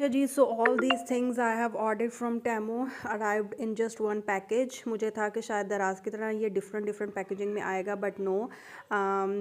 अच्छा जी, so all these things I have ordered from Temu arrived in just one package. मुझे था कि शायद दराज की तरह ये डिफरेंट डिफरेंट पैकेजिंग में आएगा, but no,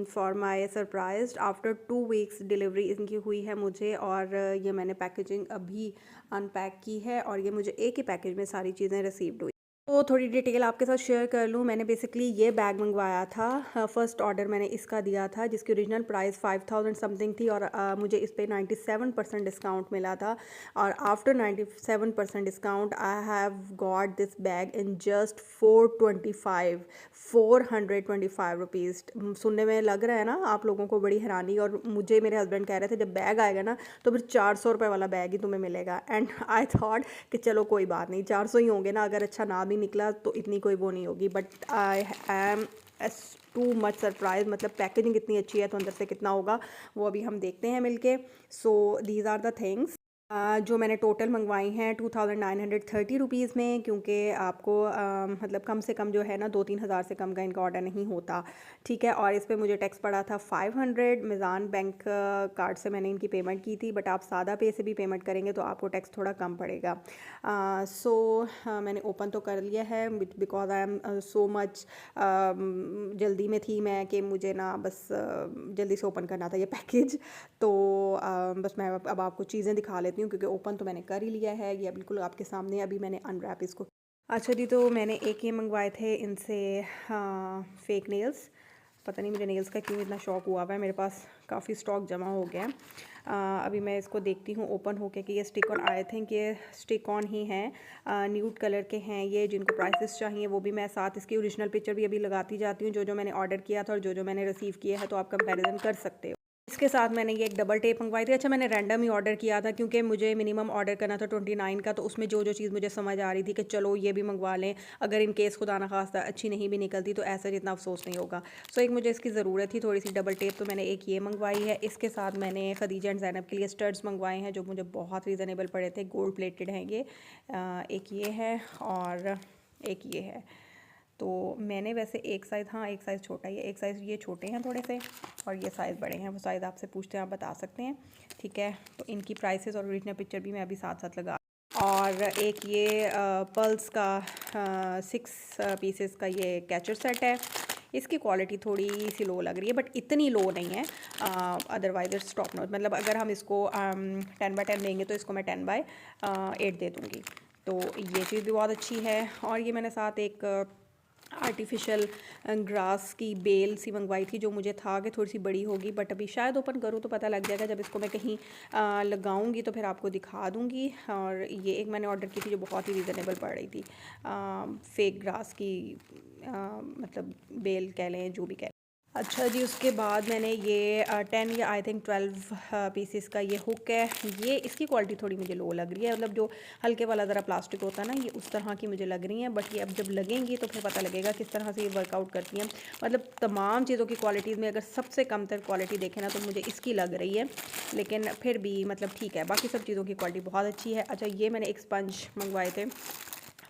for my surprise after 2 weeks delivery इनकी हुई है मुझे। और ये मैंने पैकेजिंग अभी अनपैक की है और ये मुझे एक ही पैकेज में सारी चीज़ें रिसीव्ड हुई। तो थोड़ी डिटेल आपके साथ शेयर कर लूँ। मैंने बेसिकली ये बैग मंगवाया था। फर्स्ट ऑर्डर मैंने इसका दिया था जिसकी ओरिजिनल प्राइस 5000 समथिंग थी, और मुझे इस पे 97% डिस्काउंट मिला था। और after 97% discount I have got this bag in just 425 सुनने में लग रहा है ना आप लोगों को बड़ी हैरानी, और मुझे मेरे हस्बैंड कह रहे थे जब बैग आएगा ना तो फिर 400 रुपये वाला बैग ही तुम्हें मिलेगा। एंड आई थॉट कि चलो कोई बात नहीं, 400 ही होंगे ना, अगर अच्छा ना भी निकला तो इतनी कोई वो नहीं होगी। But I am too much surprise, मतलब पैकेजिंग इतनी अच्छी है तो अंदर से कितना होगा वो अभी हम देखते हैं मिलके। So these are the things जो मैंने टोटल मंगवाई हैं 2930 रुपीज़ में, क्योंकि आपको मतलब कम से कम जो है ना 2-3 हज़ार से कम का इनका ऑर्डर नहीं होता, ठीक है। और इस पे मुझे टैक्स पड़ा था 500। मिज़ान बैंक कार्ड से मैंने इनकी पेमेंट की थी, बट आप सादा पे से भी पेमेंट करेंगे तो आपको टैक्स थोड़ा कम पड़ेगा। सो मैंने ओपन तो कर लिया है because I am so much जल्दी में थी मैं कि मुझे ना बस जल्दी से ओपन करना था ये पैकेज। तो बस मैं अब आपको चीज़ें दिखा लेती हूँ क्योंकि ओपन तो मैंने कर ही लिया है, ये बिल्कुल आपके सामने अभी मैंने अनरैप इसको। अच्छा जी, तो मैंने एक ये मंगवाए थे इनसे फेक नेल्स। पता नहीं मुझे नेल्स का क्यों इतना शौक हुआ हुआ है, मेरे पास काफ़ी स्टॉक जमा हो गया है। अभी मैं इसको देखती हूँ ओपन होके कि ये स्टिक ऑन, आई थिंक ये स्टिक ऑन ही हैं, न्यूड कलर के हैं ये। जिनको प्राइसेस चाहिए वो भी मैं साथ इसकी ओरिजिनल पिक्चर भी अभी लगाती जाती हूँ, जो जो मैंने ऑर्डर किया था और जो जो मैंने रिसीव किया है, तो आप कंपैरिजन कर सकते हो। इसके साथ मैंने ये एक डबल टेप मंगवाई थी। अच्छा, मैंने रैंडम ही ऑर्डर किया था क्योंकि मुझे मिनिमम ऑर्डर करना था 29 का, तो उसमें जो जो चीज़ मुझे समझ आ रही थी कि चलो ये भी मंगवा लें, अगर इन केस खुदा ना खास्ता अच्छी नहीं भी निकलती तो ऐसा जितना अफसोस नहीं होगा। सो एक मुझे इसकी ज़रूरत थी थोड़ी सी डबल टेप, तो मैंने एक ये मंगवाई है। इसके साथ मैंने खदीजा एंड ज़ैनब के लिए स्टड्स मंगवाए हैं जो मुझे बहुत रीज़नेबल पड़े थे, गोल्ड प्लेटेड हैं ये। एक ये है और एक ये है। तो मैंने वैसे एक साइज़, हाँ एक साइज़ छोटा ही है, एक साइज़ ये छोटे हैं थोड़े से और ये साइज़ बड़े हैं। वो साइज़ आपसे पूछते हैं, आप बता सकते हैं, ठीक है। तो इनकी प्राइसेस और ओरिजिनल पिक्चर भी मैं अभी साथ साथ लगा। और एक ये पल्स का 6 पीसेस का ये कैचर सेट है। इसकी क्वालिटी थोड़ी सी लो लग रही है बट इतनी लो नहीं है, अदरवाइज़ इट्स टॉप नॉच। मतलब अगर हम इसको 10/10 लेंगे तो इसको मैं 10/8 दे दूँगी। तो ये चीज़ भी बहुत अच्छी है। और ये मैंने साथ एक आर्टिफिशियल ग्रास की बेल सी मंगवाई थी, जो मुझे था कि थोड़ी सी बड़ी होगी, बट अभी शायद ओपन करूँ तो पता लग जाएगा। जब इसको मैं कहीं लगाऊंगी तो फिर आपको दिखा दूंगी। और ये एक मैंने ऑर्डर की थी जो बहुत ही रीज़नेबल पड़ रही थी, फेक ग्रास की मतलब बेल कह लें, जो भी कह लें। अच्छा जी, उसके बाद मैंने ये 10 या आई थिंक 12 पीसेस का ये हुक है। ये इसकी क्वालिटी थोड़ी मुझे लो लग रही है, मतलब जो हल्के वाला ज़रा प्लास्टिक होता है ना, ये उस तरह की मुझे लग रही है। बट ये अब जब लगेंगी तो फिर पता लगेगा किस तरह से ये वर्कआउट करती हैं। मतलब तमाम चीज़ों की क्वालिटीज़ में अगर सबसे कम तर क्वालिटी देखें ना तो मुझे इसकी लग रही है, लेकिन फिर भी मतलब ठीक है, बाकी सब चीज़ों की क्वालिटी बहुत अच्छी है। अच्छा, ये मैंने एक स्पंज मंगवाए थे,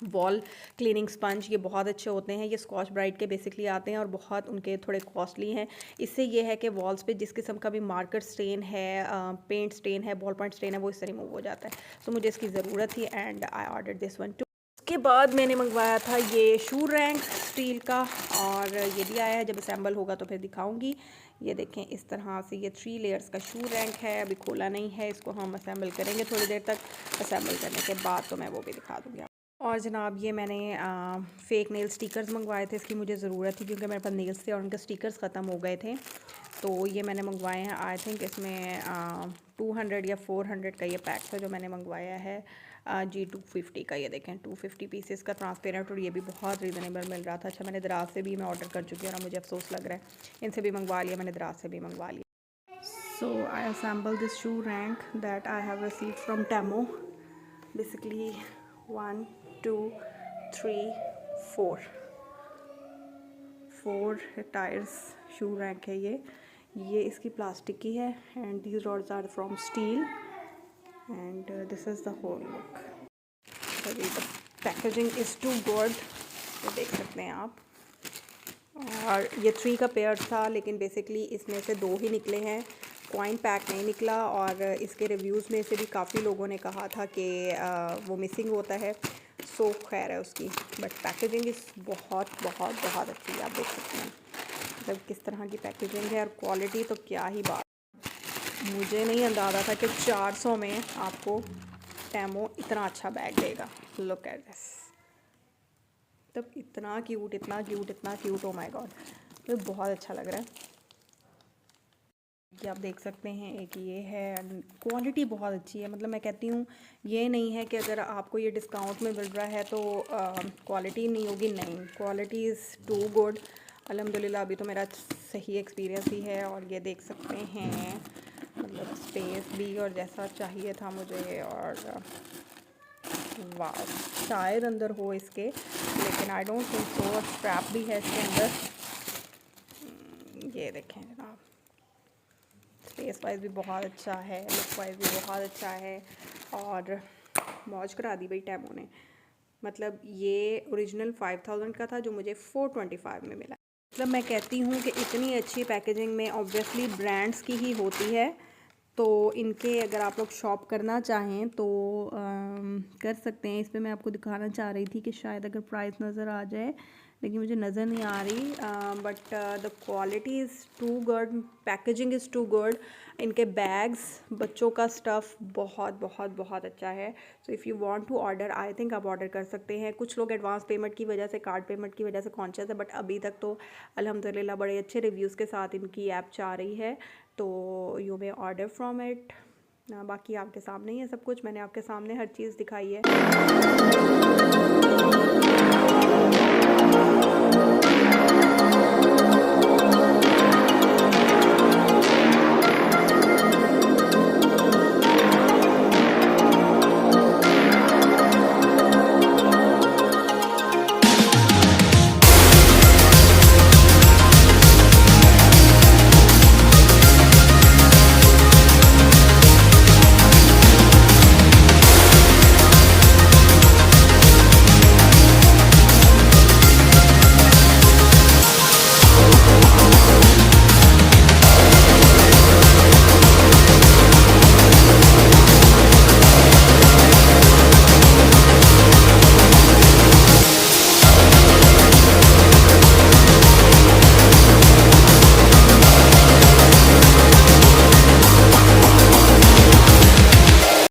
वॉल क्लीनिंग स्पंज। ये बहुत अच्छे होते हैं, ये स्कॉच ब्राइट के बेसिकली आते हैं और बहुत उनके थोड़े कॉस्टली हैं। इससे ये है कि वॉल्स पे जिस किस्म का भी मार्कर स्टेन है, पेंट स्टेन है, बॉल पॉइंट स्टेन है, वो इससे रिमूव हो जाता है। सो मुझे इसकी ज़रूरत थी and I order this one two. उसके बाद मैंने मंगवाया था ये शू रैंक स्टील का, और ये भी आया है। जब असेंबल होगा तो फिर दिखाऊंगी। ये देखें, इस तरह से ये 3 लेयर्स का शू रैंक है। अभी खोला नहीं है, इसको हम असेंबल करेंगे थोड़ी देर तक। असेंबल करने के बाद तो मैं वो भी दिखा दूँगी। और जनाब, ये मैंने फ़ेक नेल स्टिकर्स मंगवाए थे। इसकी मुझे ज़रूरत थी क्योंकि मेरे पास नेल्स थे और उनके स्टिकर्स ख़त्म हो गए थे। तो ये मैंने मंगवाए हैं। आई थिंक इसमें 200 या 400 का ये पैक था जो मैंने मंगवाया है। जी 250 का, ये देखें 250 पीसेस का ट्रांसपेरेंट, और ये भी बहुत रीज़नेबल मिल रहा था। अच्छा, मैंने दराज से भी मैं ऑर्डर कर चुकी हूँ और मुझे अफसोस लग रहा है, इनसे भी मंगवा लिया मैंने, दराज से भी मंगवा लिया। So I assemble this shoe rack that I have received from Temu. Basically 1 2 3 4 tiers shoe rack है ये इसकी प्लास्टिक की है and these rods are from steel and this is the whole look. The packaging is too good, ये देख सकते हैं आप। और ये 3 का पेयर था, लेकिन बेसिकली इसमें से 2 ही निकले हैं, कॉइन पैक नहीं निकला। और इसके रिव्यूज़ में से भी काफ़ी लोगों ने कहा था कि वो मिसिंग होता है। सो खैर है उसकी, बट पैकेजिंग इस बहुत बहुत बहुत अच्छी है। आप देख सकते हैं मतलब किस तरह की पैकेजिंग है, और क्वालिटी तो क्या ही बात। मुझे नहीं अंदाज़ा था कि 400 में आपको टेमो इतना अच्छा बैग देगा। लुक एट दिस, तब इतना क्यूट, इतना क्यूट, इतना क्यूट, ओ माय गॉड, तो बहुत अच्छा लग रहा है। ये आप देख सकते हैं, एक ये है, क्वालिटी बहुत अच्छी है। मतलब मैं कहती हूँ ये नहीं है कि अगर आपको ये डिस्काउंट में मिल रहा है तो क्वालिटी नहीं होगी, नहीं, क्वालिटी इज़ टू गुड। अल्हम्दुलिल्लाह अभी तो मेरा सही एक्सपीरियंस ही है। और ये देख सकते हैं मतलब स्पेस भी और जैसा चाहिए था मुझे। और वाह, शायद अंदर हो इसके, लेकिन I don't think so. Strap भी है इसके अंदर, ये देखें जनाब, स्पेस वाइज भी बहुत अच्छा है, लुक वाइज भी बहुत अच्छा है। और मौज करा दी भाई टेमो ने। मतलब ये ओरिजिनल 5000 का था जो मुझे 425 में मिला। मतलब मैं कहती हूँ कि इतनी अच्छी पैकेजिंग में ऑब्वियसली ब्रांड्स की ही होती है, तो इनके अगर आप लोग शॉप करना चाहें तो कर सकते हैं। इस पर मैं आपको दिखाना चाह रही थी कि शायद अगर प्राइस नज़र आ जाए, लेकिन मुझे नज़र नहीं आ रही। But the quality is too good, packaging is too good. इनके बैग्स, बच्चों का स्टफ़ बहुत बहुत बहुत अच्छा है। So if you want to order, I think आप ऑर्डर कर सकते हैं। कुछ लोग एडवांस पेमेंट की वजह से, कार्ड पेमेंट की वजह से कॉन्शियस है, बट अभी तक तो अल्हम्दुलिल्लाह बड़े अच्छे रिव्यूज़ के साथ इनकी ऐप जा रही है, तो you may order from it. बाकी आपके सामने ही है सब कुछ, मैंने आपके सामने हर चीज़ दिखाई है।